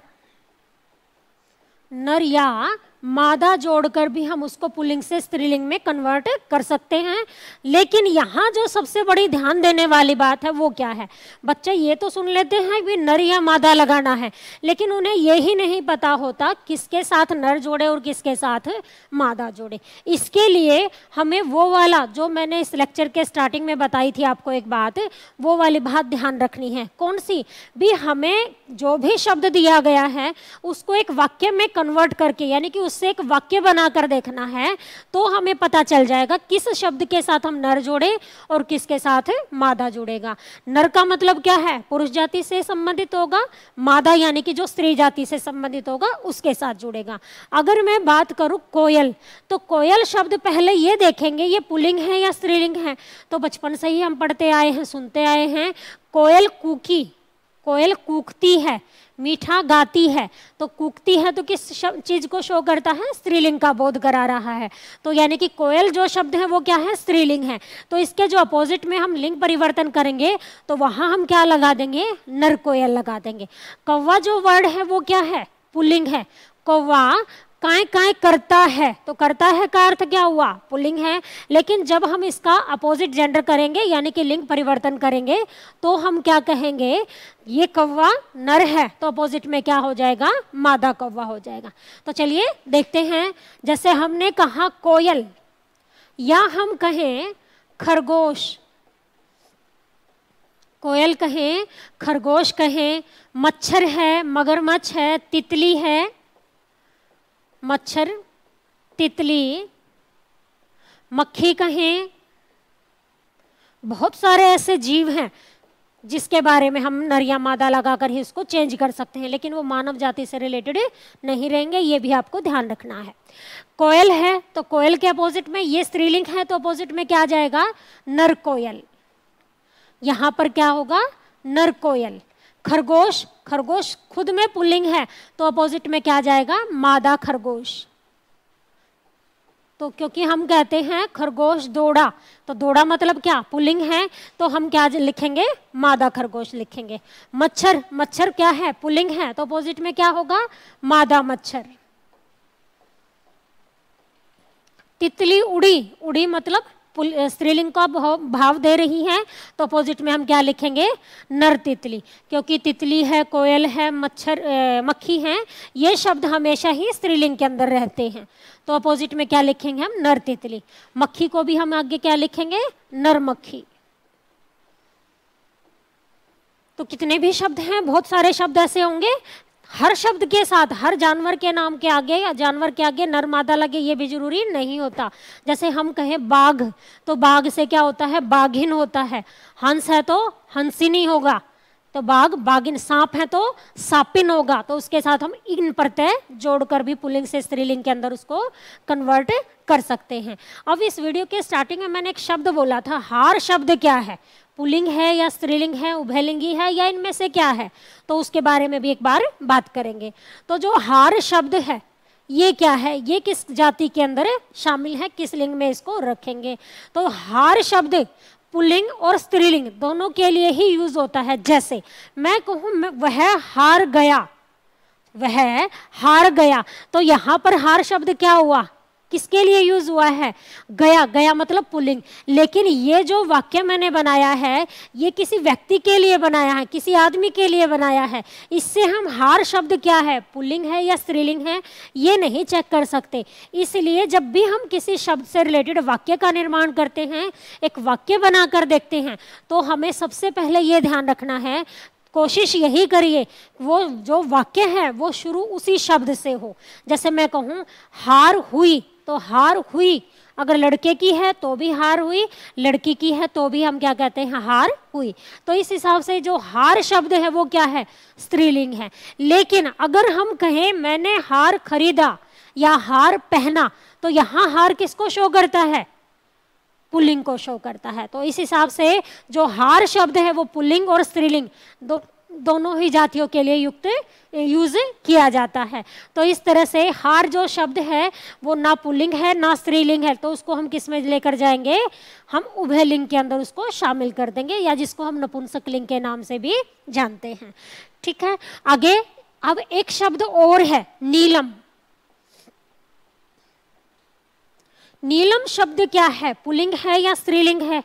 नर या मादा जोड़कर भी हम उसको पुल्लिंग से स्त्रीलिंग में कन्वर्ट कर सकते हैं। लेकिन यहाँ जो सबसे बड़ी ध्यान देने वाली बात है वो क्या है, बच्चे ये तो सुन लेते हैं कि नर या मादा लगाना है, लेकिन उन्हें यही नहीं पता होता किसके साथ नर जोड़े और किसके साथ मादा जोड़े। इसके लिए हमें वो वाला जो मैंने इस लेक्चर के स्टार्टिंग में बताई थी आपको एक बात, वो वाली बात ध्यान रखनी है। कौन सी भी, हमें जो भी शब्द दिया गया है उसको एक वाक्य में कन्वर्ट करके, यानी कि उससे एक वाक्य बनाकर देखना है, तो हमें पता चल जाएगा किस शब्द के साथ हम नर जोड़े और किसके साथ मादा जुड़ेगा। नर का मतलब क्या है, पुरुष जाति से संबंधित होगा, मादा यानी कि जो स्त्री जाति से संबंधित होगा उसके साथ जुड़ेगा। अगर मैं बात करूं कोयल, तो कोयल शब्द पहले ये देखेंगे ये पुल्लिंग है या स्त्रीलिंग है। तो बचपन से ही हम पढ़ते आए हैं, सुनते आए हैं, कोयल कूकी, कोयल कूकती है, मीठा गाती है। तो कूकती है तो किस चीज को शो करता है, स्त्रीलिंग का बोध करा रहा है। तो यानी कि कोयल जो शब्द है वो क्या है, स्त्रीलिंग है। तो इसके जो अपोजिट में हम लिंग परिवर्तन करेंगे तो वहां हम क्या लगा देंगे, नर कोयल लगा देंगे। कौवा जो वर्ड है वो क्या है, पुल्लिंग है। कौवा काय काय करता है, तो करता है का अर्थ क्या हुआ, पुल्लिंग है। लेकिन जब हम इसका अपोजिट जेंडर करेंगे यानी कि लिंग परिवर्तन करेंगे तो हम क्या कहेंगे, ये कौवा नर है, तो अपोजिट में क्या हो जाएगा, मादा कौवा हो जाएगा। तो चलिए देखते हैं, जैसे हमने कहा कोयल, या हम कहें खरगोश, कोयल कहें, खरगोश कहें, मच्छर है, मगरमच्छ है, तितली है, मच्छर, तितली, मक्खी कहें, बहुत सारे ऐसे जीव हैं जिसके बारे में हम नर या मादा लगाकर ही उसको चेंज कर सकते हैं, लेकिन वो मानव जाति से रिलेटेड नहीं रहेंगे, ये भी आपको ध्यान रखना है। कोयल है तो कोयल के अपोजिट में, ये स्त्रीलिंग है तो अपोजिट में क्या आ जाएगा, नर कोयल। यहां पर क्या होगा, नर कोयल। खरगोश, खरगोश खुद में पुल्लिंग है तो अपोजिट में क्या जाएगा, मादा खरगोश। तो क्योंकि हम कहते हैं खरगोश दौड़ा, तो दौड़ा मतलब क्या, पुल्लिंग है, तो हम क्या लिखेंगे, मादा खरगोश लिखेंगे। मच्छर, मच्छर क्या है, पुल्लिंग है, तो अपोजिट में क्या होगा, मादा मच्छर। तितली उड़ी, उड़ी मतलब स्त्रीलिंग का भाव दे रही है, तो अपोजिट में हम क्या लिखेंगे, नर तितली। क्योंकि तितली है, कोयल है, मच्छर, मक्खी है, ये शब्द हमेशा ही स्त्रीलिंग के अंदर रहते हैं, तो अपोजिट में क्या लिखेंगे हम, नर तितली। मक्खी को भी हम आगे क्या लिखेंगे, नर मक्खी। तो कितने भी शब्द हैं, बहुत सारे शब्द ऐसे होंगे, हर शब्द के साथ, हर जानवर के नाम के आगे या जानवर के आगे नर मादा लगे ये भी जरूरी नहीं होता। जैसे हम कहें बाघ, तो बाघ से क्या होता है, बाघिन होता है। हंस है तो हंसिनी होगा, तो बाघ बाघिन। सांप है तो सापिन होगा, तो उसके साथ हम इन प्रत्यय जोड़कर भी पुल्लिंग से स्त्रीलिंग के अंदर उसको कन्वर्ट कर सकते हैं। अब इस वीडियो के स्टार्टिंग में मैंने एक शब्द बोला था, हार शब्द क्या है, पुल्लिंग है या स्त्रीलिंग है, उभयलिंगी है, या इनमें से क्या है, तो उसके बारे में भी एक बार बात करेंगे। तो जो हार शब्द है ये क्या है, ये किस जाति के अंदर शामिल है, किस लिंग में इसको रखेंगे। तो हार शब्द पुल्लिंग और स्त्रीलिंग दोनों के लिए ही यूज होता है। जैसे मैं कहूं वह हार गया, वह हार गया, तो यहां पर हार शब्द क्या हुआ, किसके लिए यूज हुआ है, गया, गया मतलब पुल्लिंग। लेकिन ये जो वाक्य मैंने बनाया है ये किसी व्यक्ति के लिए बनाया है, किसी आदमी के लिए बनाया है, इससे हम हार शब्द क्या है, पुल्लिंग है या स्त्रीलिंग है, ये नहीं चेक कर सकते। इसलिए जब भी हम किसी शब्द से रिलेटेड वाक्य का निर्माण करते हैं, एक वाक्य बनाकर देखते हैं, तो हमें सबसे पहले ये ध्यान रखना है, कोशिश यही करिए वो जो वाक्य है वो शुरू उसी शब्द से हो। जैसे मैं कहूँ हार हुई, तो हार हुई अगर लड़के की है तो भी हार हुई, लड़की की है तो भी हम क्या कहते हैं, हार हुई। तो इस हिसाब से जो हार शब्द है वो क्या है, स्त्रीलिंग है। लेकिन अगर हम कहें मैंने हार खरीदा या हार पहना, तो यहाँ हार किसको शो करता है, पुल्लिंग को शो करता है। तो इस हिसाब से जो हार शब्द है वो पुल्लिंग और स्त्रीलिंग दोनों ही जातियों के लिए युक्त यूज किया जाता है। तो इस तरह से हार जो शब्द है वो ना पुल्लिंग है ना स्त्रीलिंग है, तो उसको हम किस में लेकर जाएंगे, हम उभयलिंग के अंदर उसको शामिल कर देंगे, या जिसको हम नपुंसक लिंग के नाम से भी जानते हैं। ठीक है, आगे अब एक शब्द और है, नीलम। नीलम शब्द क्या है, पुल्लिंग है या स्त्रीलिंग है।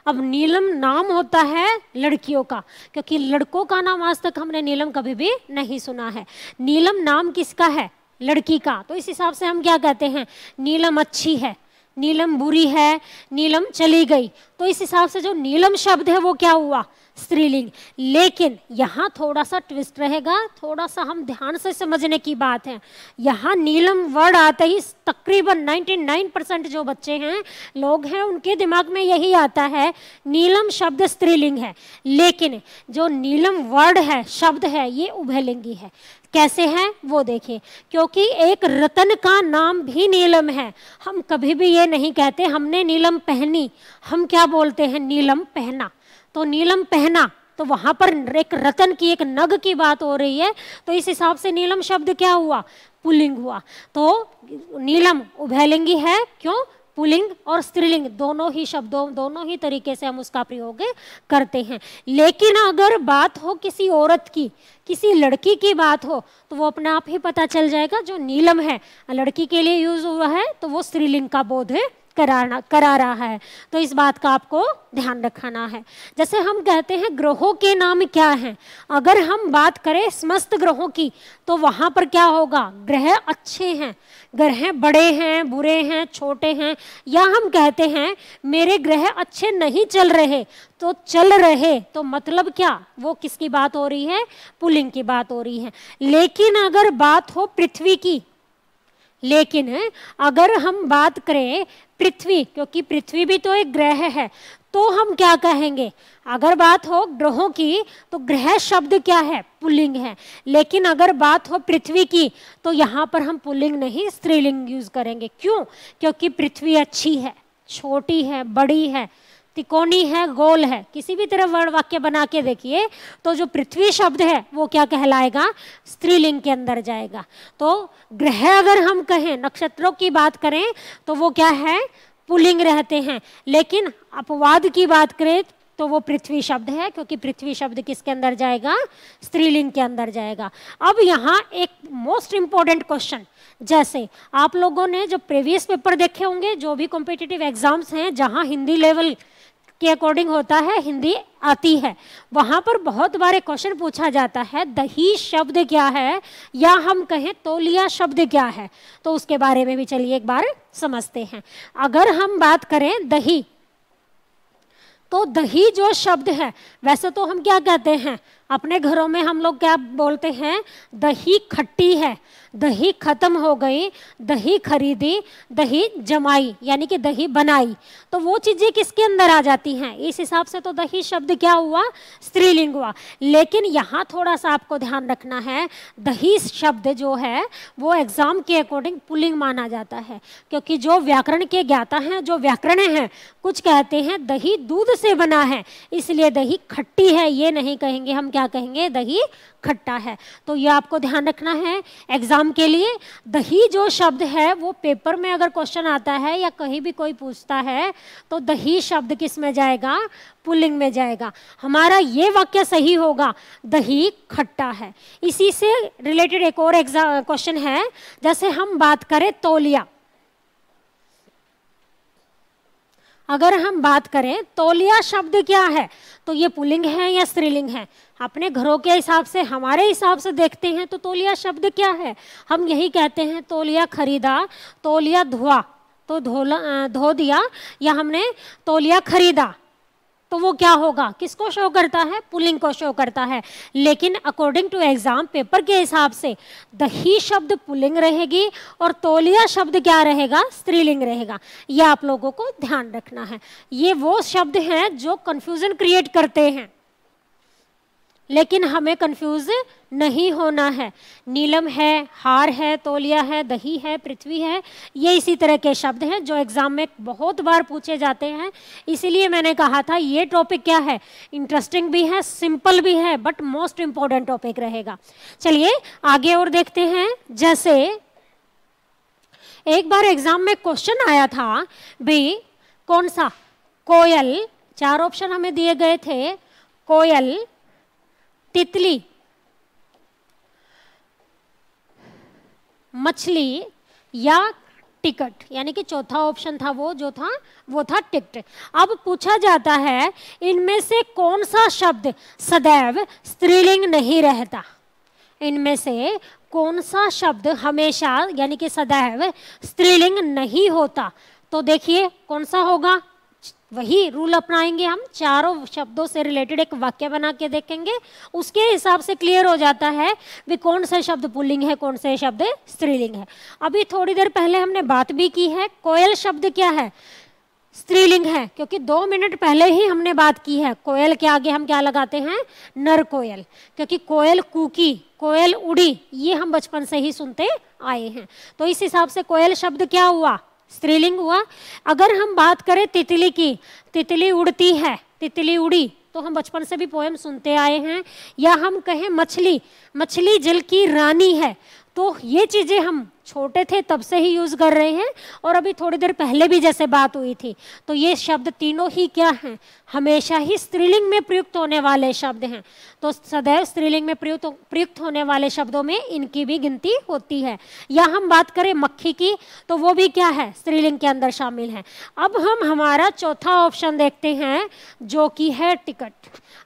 अब नीलम नाम होता है लड़कियों का, क्योंकि लड़कों का नाम आज तक हमने नीलम कभी भी नहीं सुना है। नीलम नाम किसका है, लड़की का। तो इस हिसाब से हम क्या कहते हैं, नीलम अच्छी है, नीलम बुरी है, नीलम चली गई। तो इस हिसाब से जो नीलम शब्द है वो क्या हुआ, स्त्रीलिंग। लेकिन यहाँ थोड़ा सा ट्विस्ट रहेगा, थोड़ा सा हम ध्यान से समझने की बात है। यहाँ नीलम वर्ड आते ही तकरीबन 99% जो बच्चे हैं, लोग हैं, उनके दिमाग में यही आता है नीलम शब्द स्त्रीलिंग है। लेकिन जो नीलम वर्ड है, शब्द है, ये उभयलिंगी है। कैसे है वो देखिए, क्योंकि एक रतन का नाम भी नीलम है। हम कभी भी ये नहीं कहते हमने नीलम पहनी, हम क्या बोलते हैं, नीलम पहना। तो नीलम पहना, तो वहां पर एक रतन की, एक नग की बात हो रही है। तो इस हिसाब से नीलम शब्द क्या हुआ, पुल्लिंग हुआ। तो नीलम उभयलिंगी है, क्यों, पुल्लिंग और स्त्रीलिंग दोनों ही शब्दों, दोनों ही तरीके से हम उसका प्रयोग करते हैं। लेकिन अगर बात हो किसी औरत की, किसी लड़की की बात हो, तो वो अपने आप ही पता चल जाएगा जो नीलम है लड़की के लिए यूज हुआ है तो वो स्त्रीलिंग का बोध करा रहा है। तो इस बात का आपको ध्यान रखना है। जैसे हम कहते हैं ग्रहों के नाम क्या हैं, अगर हम बात करें समस्त ग्रहों की तो वहां पर क्या होगा, ग्रह अच्छे हैं, ग्रह बड़े हैं, बुरे हैं, छोटे हैं। या हम कहते हैं मेरे ग्रह अच्छे नहीं चल रहे, तो चल रहे तो मतलब क्या, वो किसकी बात हो रही है, पुल्लिंग की बात हो रही है। लेकिन अगर बात हो पृथ्वी की, लेकिन अगर हम बात करें पृथ्वी, क्योंकि पृथ्वी भी तो एक ग्रह है, तो हम क्या कहेंगे, अगर बात हो ग्रहों की तो ग्रह शब्द क्या है, पुल्लिंग है। लेकिन अगर बात हो पृथ्वी की तो यहाँ पर हम पुल्लिंग नहीं स्त्रीलिंग यूज करेंगे। क्यों, क्योंकि पृथ्वी अच्छी है, छोटी है, बड़ी है, तिकोनी है, गोल है। किसी भी तरह वर्ण वाक्य बना के देखिए तो जो पृथ्वी शब्द है वो क्या कहलाएगा, स्त्रीलिंग के अंदर जाएगा। तो ग्रह अगर हम कहें, नक्षत्रों की बात करें तो वो क्या है, पुल्लिंग रहते हैं। लेकिन अपवाद की बात करें तो वो पृथ्वी शब्द है, क्योंकि पृथ्वी शब्द किसके अंदर जाएगा, स्त्रीलिंग के अंदर जाएगा। अब यहाँ एक मोस्ट इंपॉर्टेंट क्वेश्चन, जैसे आप लोगों ने जो प्रीवियस पेपर देखे होंगे, जो भी कॉम्पिटिटिव एग्जाम्स हैं जहाँ हिंदी लेवल के अकॉर्डिंग होता है, हिंदी आती है, वहां पर बहुत बार क्वेश्चन पूछा जाता है दही शब्द क्या है, या हम कहें तौलिया शब्द क्या है। तो उसके बारे में भी चलिए एक बार समझते हैं। अगर हम बात करें दही, तो दही जो शब्द है, वैसे तो हम क्या कहते हैं अपने घरों में, हम लोग क्या बोलते हैं, दही खट्टी है, दही खत्म हो गई, दही खरीदी, दही जमाई, यानी कि दही बनाई। तो वो चीजें किसके अंदर आ जाती हैं, इस हिसाब से तो दही शब्द क्या हुआ, स्त्रीलिंग हुआ। लेकिन यहाँ थोड़ा सा आपको ध्यान रखना है, दही शब्द जो है वो एग्जाम के अकॉर्डिंग पुल्लिंग माना जाता है, क्योंकि जो व्याकरण के ज्ञाता हैं, जो व्याकरण हैं, कुछ कहते हैं दही दूध से बना है इसलिए दही खट्टी है, ये नहीं कहेंगे, हम क्या कहेंगे, दही खट्टा है। तो ये आपको ध्यान रखना है एग्जाम के लिए। दही जो शब्द है वो पेपर में अगर क्वेश्चन आता है या कहीं भी कोई पूछता है तो दही शब्द किस में जाएगा, पुल्लिंग में जाएगा। हमारा ये वाक्य सही होगा, दही खट्टा है। इसी से रिलेटेड एक और क्वेश्चन है, जैसे हम बात करें तौलिया, अगर हम बात करें तौलिया शब्द क्या है, तो ये पुल्लिंग है या स्त्रीलिंग है। अपने घरों के हिसाब से, हमारे हिसाब से देखते हैं तो तौलिया शब्द क्या है, हम यही कहते हैं तौलिया खरीदा, तौलिया धोआ, तो धो दिया, या हमने तौलिया खरीदा, तो वो क्या होगा, किसको शो करता है, पुल्लिंग को शो करता है। लेकिन अकॉर्डिंग टू एग्जाम पेपर के हिसाब से दही शब्द पुल्लिंग रहेगी और तौलिया शब्द क्या रहेगा, स्त्रीलिंग रहेगा। ये आप लोगों को ध्यान रखना है। ये वो शब्द हैं जो कंफ्यूजन क्रिएट करते हैं, लेकिन हमें कंफ्यूज नहीं होना है। नीलम है, हार है, तौलिया है, दही है, पृथ्वी है, ये इसी तरह के शब्द हैं जो एग्जाम में बहुत बार पूछे जाते हैं। इसीलिए मैंने कहा था ये टॉपिक क्या है, इंटरेस्टिंग भी है, सिंपल भी है, बट मोस्ट इंपॉर्टेंट टॉपिक रहेगा। चलिए आगे और देखते हैं। जैसे एक बार एग्जाम में क्वेश्चन आया था भी, कौन सा, कोयल, 4 ऑप्शन हमें दिए गए थे, कोयल, तितली, मछली या टिकट, यानी कि चौथा ऑप्शन था वो जो था वो था टिकट। अब पूछा जाता है इनमें से कौन सा शब्द सदैव स्त्रीलिंग नहीं रहता, इनमें से कौन सा शब्द हमेशा यानी कि सदैव स्त्रीलिंग नहीं होता। तो देखिए कौन सा होगा, वही रूल अपनाएंगे हम, चारों शब्दों से रिलेटेड एक वाक्य बना के देखेंगे, उसके हिसाब से क्लियर हो जाता है भी कौन सा शब्द पुल्लिंग है, कौन से शब्द स्त्रीलिंग है। अभी थोड़ी देर पहले हमने बात भी की है, कोयल शब्द क्या है, स्त्रीलिंग है, क्योंकि 2 मिनट पहले ही हमने बात की है। कोयल के आगे हम क्या लगाते हैं, नर कोयल, क्योंकि कोयल कूकी, कोयल उड़ी, ये हम बचपन से ही सुनते आए हैं। तो इस हिसाब से कोयल शब्द क्या हुआ, स्त्रीलिंग हुआ। अगर हम बात करें तितली की, तितली उड़ती है, तितली उड़ी, तो हम बचपन से भी पोएम सुनते आए हैं। या हम कहें मछली, मछली जल की रानी है, तो ये चीजें हम छोटे थे तब से ही यूज कर रहे हैं, और अभी थोड़ी देर पहले भी जैसे बात हुई थी। तो ये शब्द तीनों ही क्या हैं, हमेशा ही स्त्रीलिंग में प्रयुक्त होने वाले शब्द हैं। तो सदैव स्त्रीलिंग में प्रयुक्त होने वाले शब्दों में इनकी भी गिनती होती है। या हम बात करें मक्खी की, तो वो भी क्या है, स्त्रीलिंग के अंदर शामिल है। अब हम हमारा चौथा ऑप्शन देखते हैं जो कि है टिकट।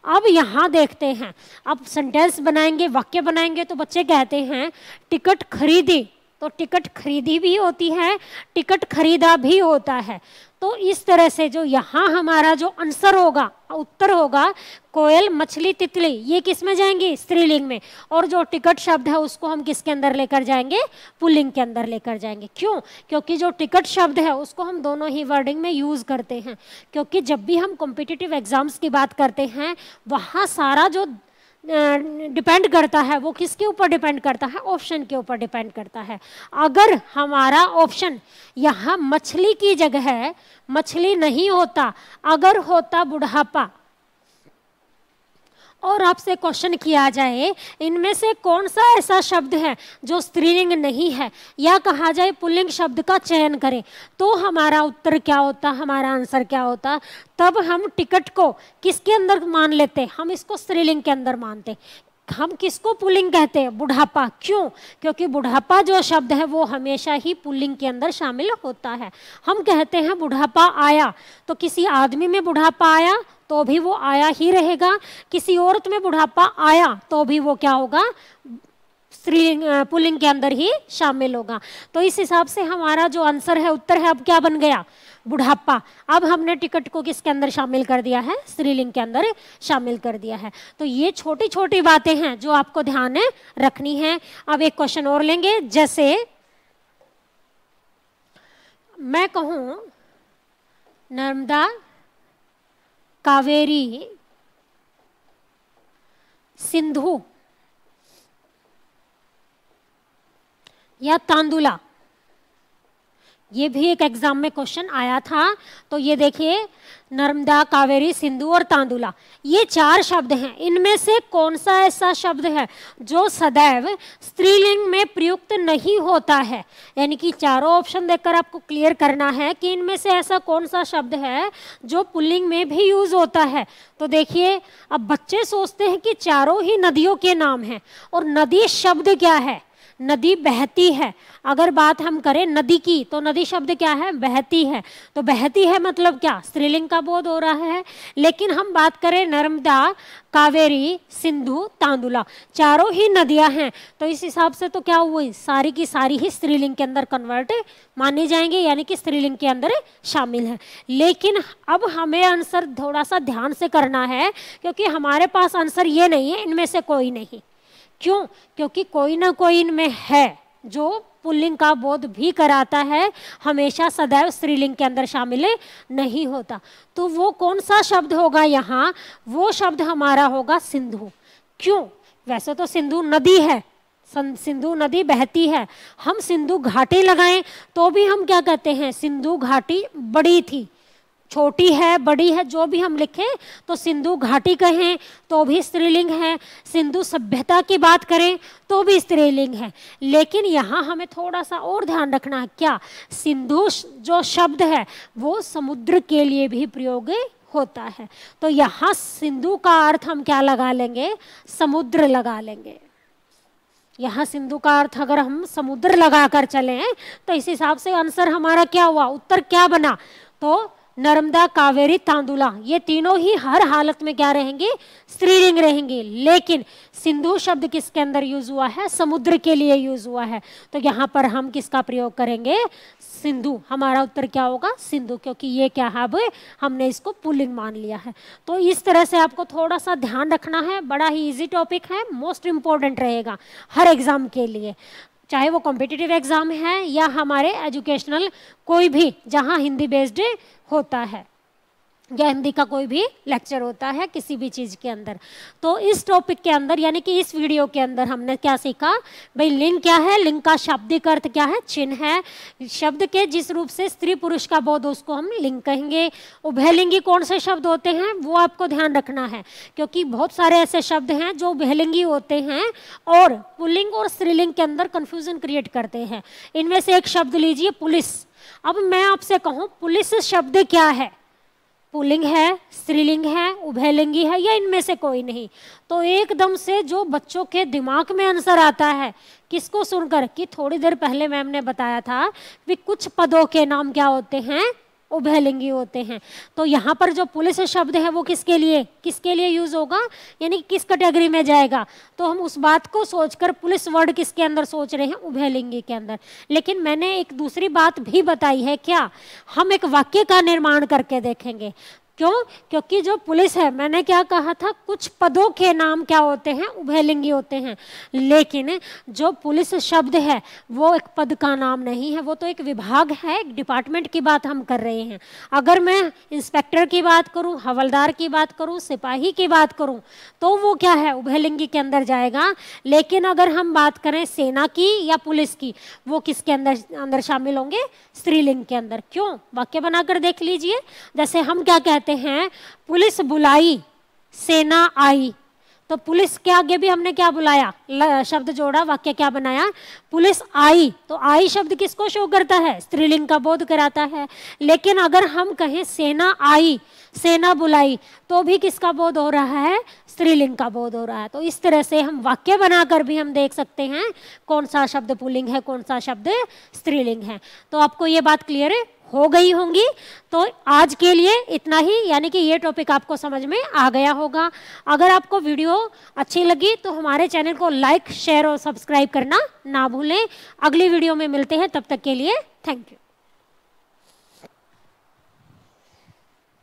अब यहाँ देखते हैं, अब सेंटेंस बनाएंगे, वाक्य बनाएंगे, तो बच्चे कहते हैं टिकट खरीदी, तो टिकट खरीदी भी होती है, टिकट खरीदा भी होता है। तो इस तरह से जो यहाँ हमारा जो आंसर होगा, उत्तर होगा, कोयल, मछली, तितली, ये किस में जाएंगी, स्त्रीलिंग में। और जो टिकट शब्द है उसको हम किसके अंदर लेकर जाएंगे, पुल्लिंग के अंदर लेकर जाएंगे। क्यों? क्योंकि जो टिकट शब्द है उसको हम दोनों ही वर्डिंग में यूज करते हैं। क्योंकि जब भी हम कॉम्पिटिटिव एग्जाम्स की बात करते हैं, वहाँ सारा जो डिपेंड करता है वो किसके ऊपर डिपेंड करता है, ऑप्शन के ऊपर डिपेंड करता है। अगर हमारा ऑप्शन यहाँ मछली की जगह है, मछली नहीं होता, अगर होता बुढ़ापा, और आपसे क्वेश्चन किया जाए इनमें से कौन सा ऐसा शब्द है जो स्त्रीलिंग नहीं है, या कहा जाए पुल्लिंग शब्द का चयन करें, तो हमारा उत्तर क्या होता, हमारा आंसर क्या होता। तब हम टिकट को किसके अंदर मान लेते, हम इसको स्त्रीलिंग के अंदर मानते। हम किसको पुल्लिंग कहते हैं, बुढ़ापा। क्यों? क्योंकि बुढ़ापा जो शब्द है वो हमेशा ही पुल्लिंग के अंदर शामिल होता है। हम कहते हैं बुढ़ापा आया, तो किसी आदमी में बुढ़ापा आया तो भी वो आया ही रहेगा, किसी औरत में बुढ़ापा आया तो भी वो क्या होगा, स्त्रीलिंग पुल्लिंग के अंदर ही शामिल होगा। तो इस हिसाब से हमारा जो आंसर है, उत्तर है, अब क्या बन गया, बुढ़ापा। अब हमने टिकट को किसके अंदर शामिल कर दिया है, स्त्रीलिंग के अंदर शामिल कर दिया है। तो ये छोटी छोटी बातें हैं जो आपको ध्यान रखनी है। अब एक क्वेश्चन और लेंगे, जैसे मैं कहूं नर्मदा, कावेरी, सिंधु या तांदुला, ये भी एक एग्जाम में क्वेश्चन आया था। तो ये देखिए, नर्मदा, कावेरी, सिंधु और तांदुला, ये चार शब्द हैं। इनमें से कौन सा ऐसा शब्द है जो सदैव स्त्रीलिंग में प्रयुक्त नहीं होता है। यानी कि चारों ऑप्शन देखकर आपको क्लियर करना है कि इनमें से ऐसा कौन सा शब्द है जो पुल्लिंग में भी यूज होता है। तो देखिए, अब बच्चे सोचते हैं कि चारों ही नदियों के नाम हैं, और नदी शब्द क्या है, नदी बहती है। अगर बात हम करें नदी की, तो नदी शब्द क्या है, बहती है। तो बहती है मतलब क्या, स्त्रीलिंग का बोध हो रहा है। लेकिन हम बात करें नर्मदा, कावेरी, सिंधु, तांदुला, चारों ही नदियां हैं, तो इस हिसाब से तो क्या हुई, सारी की सारी ही स्त्रीलिंग के अंदर कन्वर्ट मानी जाएंगे, यानी कि स्त्रीलिंग के अंदर शामिल है। लेकिन अब हमें आंसर थोड़ा सा ध्यान से करना है, क्योंकि हमारे पास आंसर ये नहीं है इनमें से कोई नहीं। क्यों? क्योंकि कोई ना कोई इनमें है जो पुल्लिंग का बोध भी कराता है, हमेशा सदैव स्त्रीलिंग के अंदर शामिल नहीं होता। तो वो कौन सा शब्द होगा यहाँ, वो शब्द हमारा होगा सिंधु। क्यों? वैसे तो सिंधु नदी है, सिंधु नदी बहती है। हम सिंधु घाटी लगाएं तो भी हम क्या कहते हैं, सिंधु घाटी बड़ी थी, छोटी है, बड़ी है, जो भी हम लिखें तो सिंधु घाटी कहें तो भी स्त्रीलिंग है। सिंधु सभ्यता की बात करें तो भी स्त्रीलिंग है। लेकिन यहाँ हमें थोड़ा सा और ध्यान रखना है, क्या, सिंधु जो शब्द है वो समुद्र के लिए भी प्रयोग होता है। तो यहाँ सिंधु का अर्थ हम क्या लगा लेंगे, समुद्र लगा लेंगे। यहाँ सिंधु का अर्थ अगर हम समुद्र लगाकर चलें तो इस हिसाब से आंसर हमारा क्या हुआ, उत्तर क्या बना, तो नर्मदा, कावेरी, तांदुला, ये तीनों ही हर हालत में क्या रहेंगे, स्त्रीलिंग रहेंगे। लेकिन सिंधु शब्द किसके अंदर यूज हुआ है, समुद्र के लिए यूज हुआ है। तो यहाँ पर हम किसका प्रयोग करेंगे, सिंधु। हमारा उत्तर क्या होगा, सिंधु, क्योंकि ये क्या है, अब हमने इसको पुल्लिंग मान लिया है। तो इस तरह से आपको थोड़ा सा ध्यान रखना है, बड़ा ही इजी टॉपिक है, मोस्ट इंपॉर्टेंट रहेगा हर एग्जाम के लिए, चाहे वो कॉम्पिटिटिव एग्जाम है या हमारे एजुकेशनल कोई भी जहाँ हिंदी बेस्ड होता है। या हिंदी का कोई भी लेक्चर होता है किसी भी चीज़ के अंदर। तो इस टॉपिक के अंदर यानी कि इस वीडियो के अंदर हमने क्या सीखा भाई, लिंग क्या है, लिंग का शाब्दिक अर्थ क्या है, चिन्ह है। शब्द के जिस रूप से स्त्री पुरुष का बोध उसको हम लिंग कहेंगे। उभयलिंगी कौन से शब्द होते हैं वो आपको ध्यान रखना है, क्योंकि बहुत सारे ऐसे शब्द हैं जो उभयलिंगी होते हैं और पुल्लिंग और स्त्रीलिंग के अंदर कंफ्यूजन क्रिएट करते हैं। इनमें से एक शब्द लीजिए, पुलिस। अब मैं आपसे कहूँ पुलिस शब्द क्या है, पुल्लिंग है, स्त्रीलिंग है, उभयलिंगी है, या इनमें से कोई नहीं? तो एकदम से जो बच्चों के दिमाग में आंसर आता है किसको सुनकर कि थोड़ी देर पहले मैम ने बताया था कि कुछ पदों के नाम क्या होते हैं, उभयलिंगी होते हैं। तो यहाँ पर जो पुलिस शब्द है वो किसके लिए यूज होगा, यानी किस कैटेगरी में जाएगा? तो हम उस बात को सोचकर पुलिस वर्ड किसके अंदर सोच रहे हैं, उभयलिंगी के अंदर। लेकिन मैंने एक दूसरी बात भी बताई है, क्या? हम एक वाक्य का निर्माण करके देखेंगे। क्यों? क्योंकि जो पुलिस है, मैंने क्या कहा था, कुछ पदों के नाम क्या होते हैं, उभयलिंगी होते हैं। लेकिन जो पुलिस शब्द है वो एक पद का नाम नहीं है, वो तो एक विभाग है, एक डिपार्टमेंट की बात हम कर रहे हैं। अगर मैं इंस्पेक्टर की बात करूं, हवलदार की बात करूं, सिपाही की बात करूं, तो वो क्या है, उभयलिंगी के अंदर जाएगा। लेकिन अगर हम बात करें सेना की या पुलिस की, वो किसके अंदर शामिल होंगे, स्त्रीलिंग के अंदर। क्यों? वाक्य बनाकर देख लीजिए। जैसे हम क्या कहते हैं, पुलिस बुलाई, सेना आई। तो पुलिस के आगे भी हमने क्या बुलाया, शब्द जोड़ा, वाक्य क्या बनाया, पुलिस आई। तो आई शब्द किसको शो करता है, स्त्रीलिंग का बोध कराता है। लेकिन अगर हम कहें सेना आई, सेना बुलाई, तो भी किसका बोध हो रहा है, स्त्रीलिंग का बोध हो रहा है। तो इस तरह से हम वाक्य बनाकर भी हम देख सकते हैं कौन सा शब्द पुल्लिंग है, कौन सा शब्द स्त्रीलिंग है। तो आपको ये बात क्लियर हो गई होंगी। तो आज के लिए इतना ही, यानी कि ये टॉपिक आपको समझ में आ गया होगा। अगर आपको वीडियो अच्छी लगी तो हमारे चैनल को लाइक, शेयर और सब्सक्राइब करना ना भूलें। अगली वीडियो में मिलते हैं, तब तक के लिए थैंक यू।